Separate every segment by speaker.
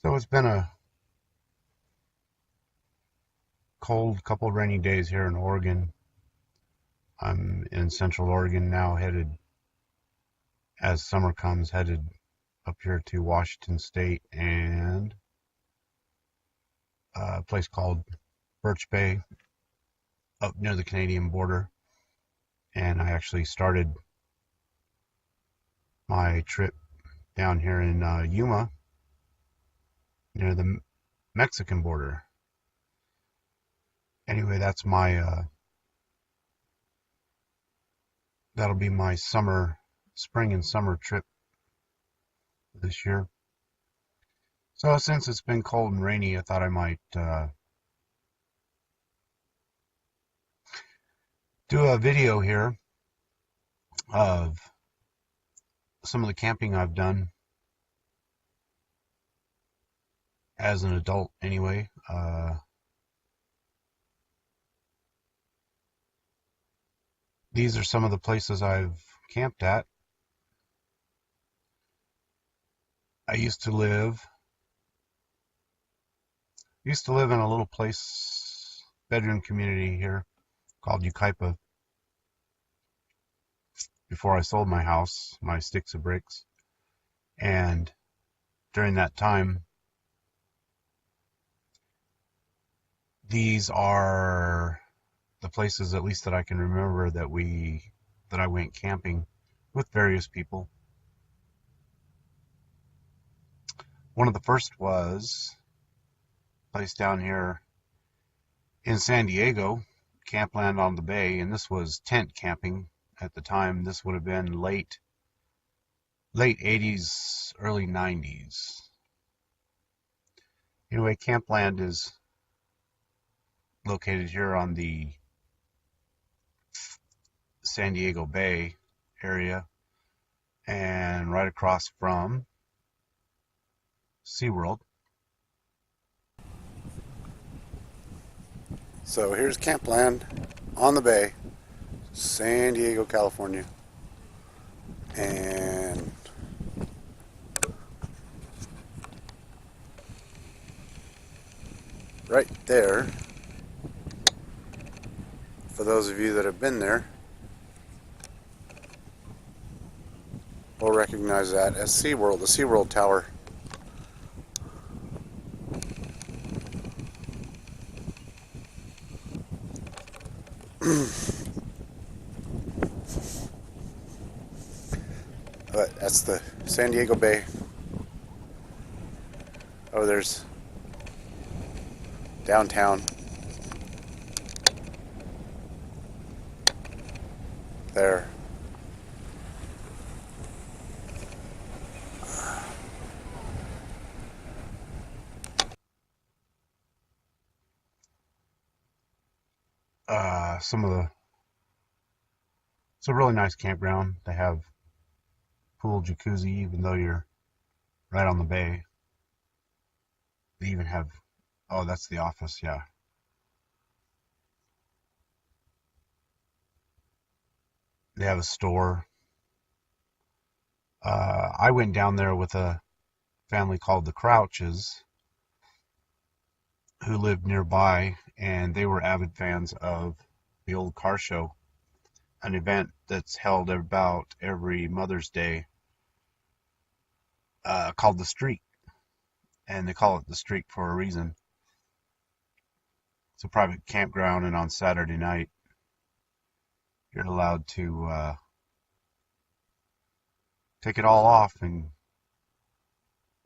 Speaker 1: So it's been a cold couple rainy days here in Oregon. I'm in Central Oregon now, headed as summer comes, headed up here to Washington State and a place called Birch Bay up near the Canadian border. And I actually started my trip down here in Yuma near the Mexican border. Anyway, that'll be my spring and summer trip this year. So since it's been cold and rainy, I thought I might do a video here of some of the camping I've done as an adult anyway. These are some of the places I've camped at. I used to live in a little place, bedroom community here called Yucaipa before I sold my house, my sticks of bricks. And during that time, these are the places, at least that I can remember, that I went camping with various people. One of the first was a place down here in San Diego, Campland on the Bay, and this was tent camping at the time. This would have been late 80s, early 90s. Anyway, Campland is located here on the San Diego Bay area and right across from SeaWorld. So here's Campland on the bay, San Diego, California. And right there, for those of you that have been there, will recognize that as SeaWorld, the SeaWorld Tower. But that's the San Diego Bay. Oh, there's downtown. There. It's a really nice campground. They have pool, jacuzzi, even though you're right on the bay. They even have, oh, that's the office, yeah. They have a store. I went down there with a family called the Crouches who lived nearby, and they were avid fans of the old car show, an event that's held about every Mother's Day, called the Streak. And they call it the Streak for a reason. It's a private campground, and on Saturday night, you're allowed to take it all off and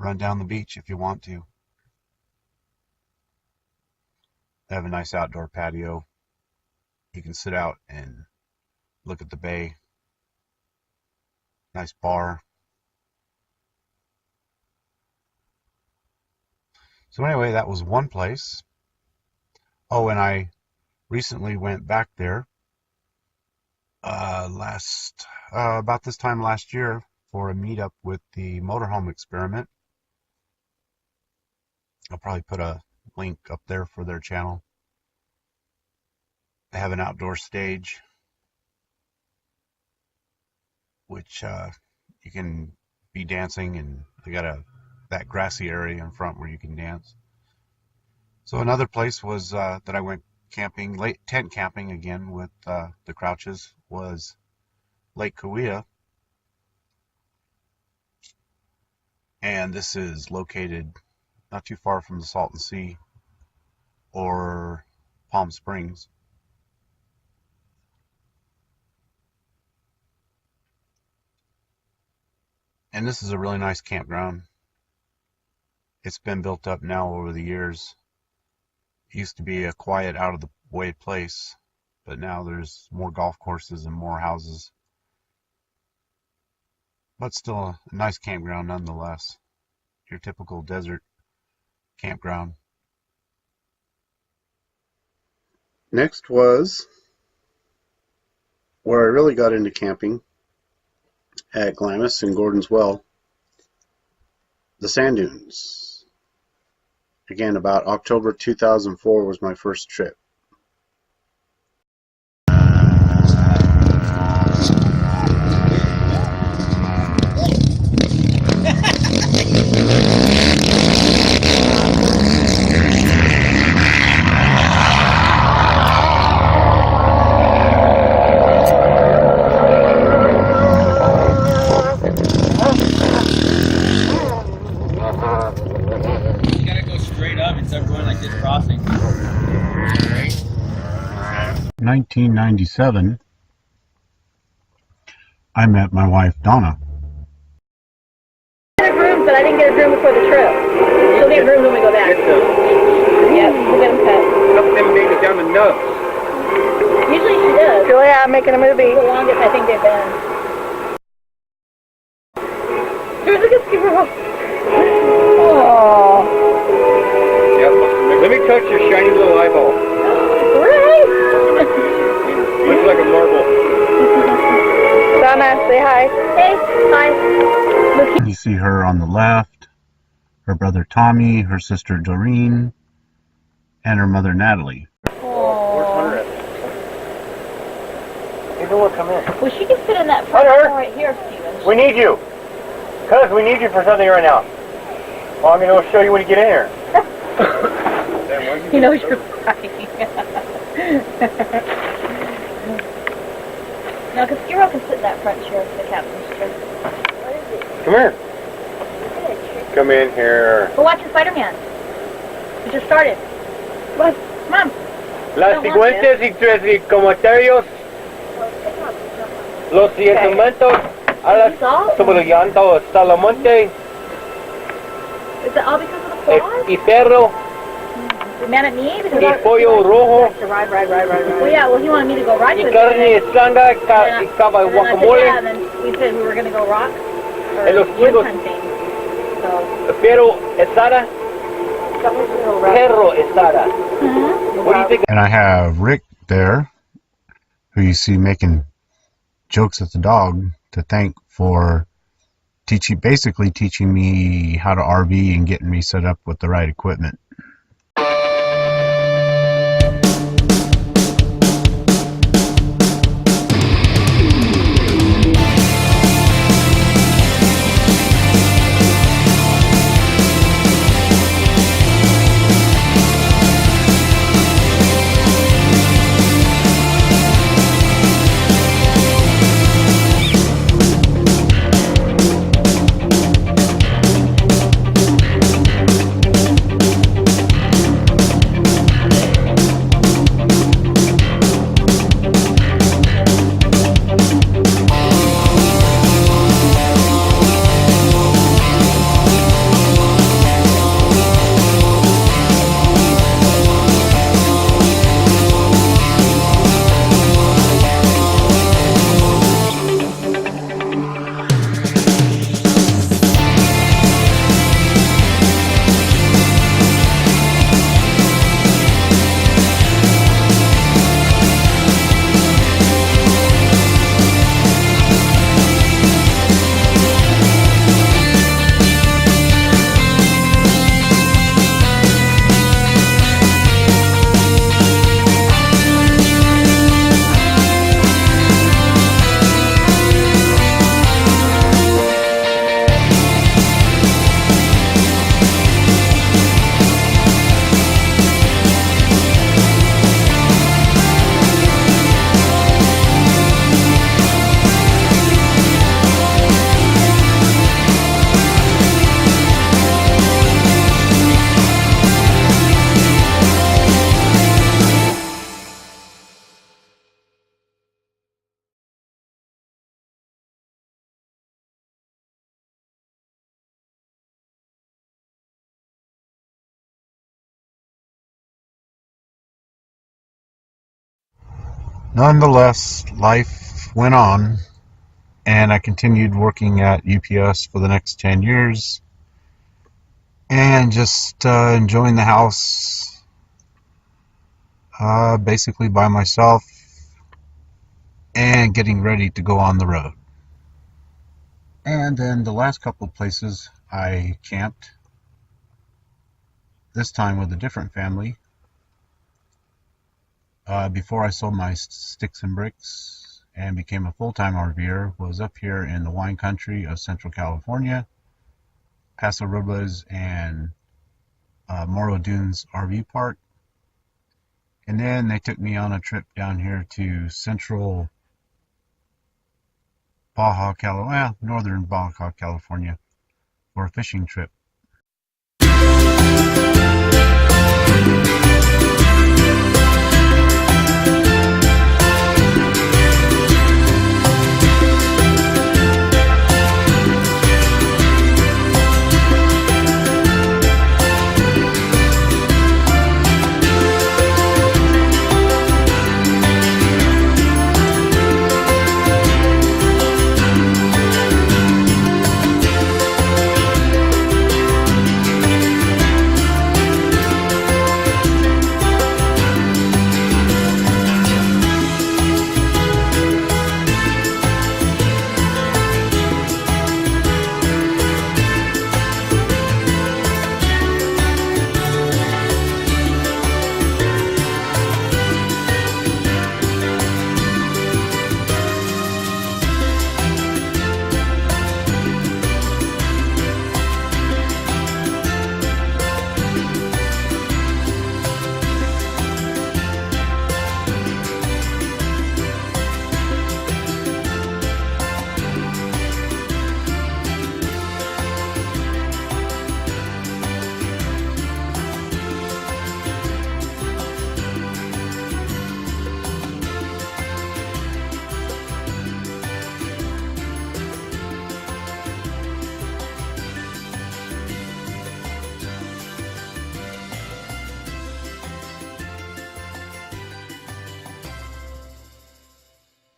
Speaker 1: run down the beach if you want to. They have a nice outdoor patio. You can sit out and look at the bay. Nice bar. So anyway, that was one place. Oh, and I recently went back there about this time last year for a meetup with the Motorhome Experiment. I'll probably put a link up there for their channel. They have an outdoor stage, which you can be dancing, and they that grassy area in front where you can dance. So another place was that I went camping, tent camping again with the Crouches, was Lake Cahuilla. And this is located not too far from the Salton Sea or Palm Springs. And this is a really nice campground. It's been built up now over the years. It used to be a quiet, out of the way place, but now there's more golf courses and more houses. But still a nice campground nonetheless. Your typical desert campground. Next was where I really got into camping, at Glamis and Gordon's Well, the sand dunes. Again, about October 2004 was my first trip.
Speaker 2: You gotta go straight up instead of going like this crossing.
Speaker 1: 1997, I met my wife Donna.
Speaker 3: I got groomed, but I didn't get a groom before the trip. She'll get groomed when we go back. Yep, we'll get them cut.
Speaker 2: Up them babies down the nubs.
Speaker 3: Usually she does. Julia, I'm making a movie. The longest I think they've been. Here's a good squirrel. Aww.
Speaker 2: Yep. Let me touch your shiny little eyeball.
Speaker 3: Right?
Speaker 2: Looks like a marble.
Speaker 3: Donna, say hi. Hey, hi. Look.
Speaker 1: You see her on the left, her brother Tommy, her sister Doreen, and her mother Natalie.
Speaker 2: Where's Hunter at? Maybe we'll come in.
Speaker 3: Well, she can sit in that front
Speaker 2: Hunter!
Speaker 3: row right here, Steven.
Speaker 2: We need you. Cuz, we need you for something right now. Well, I'm going to show you when you get in here.
Speaker 3: He knows you're right. No, because Skiro can sit in that front chair for the captain's chair. What is it?
Speaker 2: Come here. Come in here.
Speaker 3: Go watch the Spider-Man. We just started. What? Mom.
Speaker 2: Las siguientes y comentarios, los siguientes a las sobrellando Salamonte
Speaker 3: Is it all because of the claws?
Speaker 2: y perro
Speaker 3: You mad at me? Because
Speaker 2: y pollo rojo
Speaker 3: Right. Well, yeah, well, he wanted me to go ride
Speaker 2: y
Speaker 3: with
Speaker 2: carne
Speaker 3: him.
Speaker 2: estranga y cava
Speaker 3: And then I said, yeah,
Speaker 2: guacamole.
Speaker 3: and then we said we were going to go rock or
Speaker 2: En los
Speaker 3: wood
Speaker 2: chivos.
Speaker 3: hunting. So,
Speaker 2: Pero estada, perro estada. What do you think?
Speaker 1: And I have Rick there, who you see making jokes at the dog, to thank for basically teaching me how to RV and getting me set up with the right equipment. Nonetheless, life went on, and I continued working at UPS for the next 10 years and just enjoying the house basically by myself and getting ready to go on the road. And then the last couple of places I camped, this time with a different family, before I sold my sticks and bricks and became a full-time RVer, was up here in the wine country of Central California, Paso Robles and Morro Dunes RV Park. And then they took me on a trip down here to central Baja California, northern Baja California, for a fishing trip.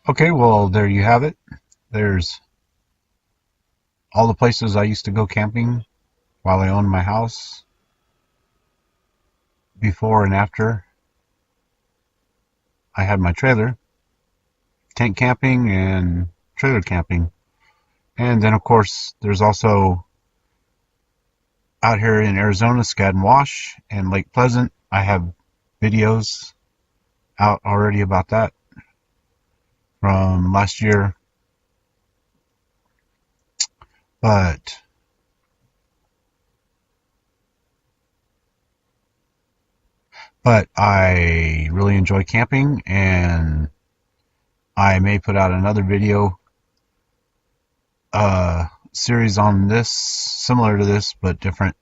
Speaker 1: Okay, well, there you have it. There's all the places I used to go camping while I owned my house, before and after I had my trailer, tent camping and trailer camping. And then, of course, there's also out here in Arizona, Skad and Wash and Lake Pleasant. I have videos out already about that from last year. But I really enjoy camping, and I may put out another video series on this, similar to this but different,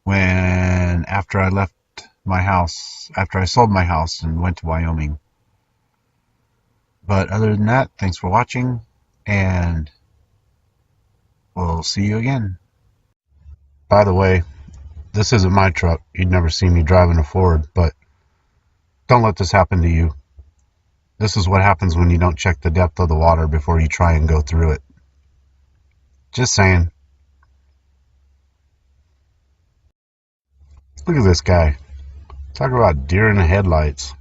Speaker 1: when after I left my house, after I sold my house and went to Wyoming. But other than that, thanks for watching, and we'll see you again. By the way, this isn't my truck. You'd never see me driving a Ford, but don't let this happen to you. This is what happens when you don't check the depth of the water before you try and go through it. Just saying. Look at this guy. Talk about deer in the headlights.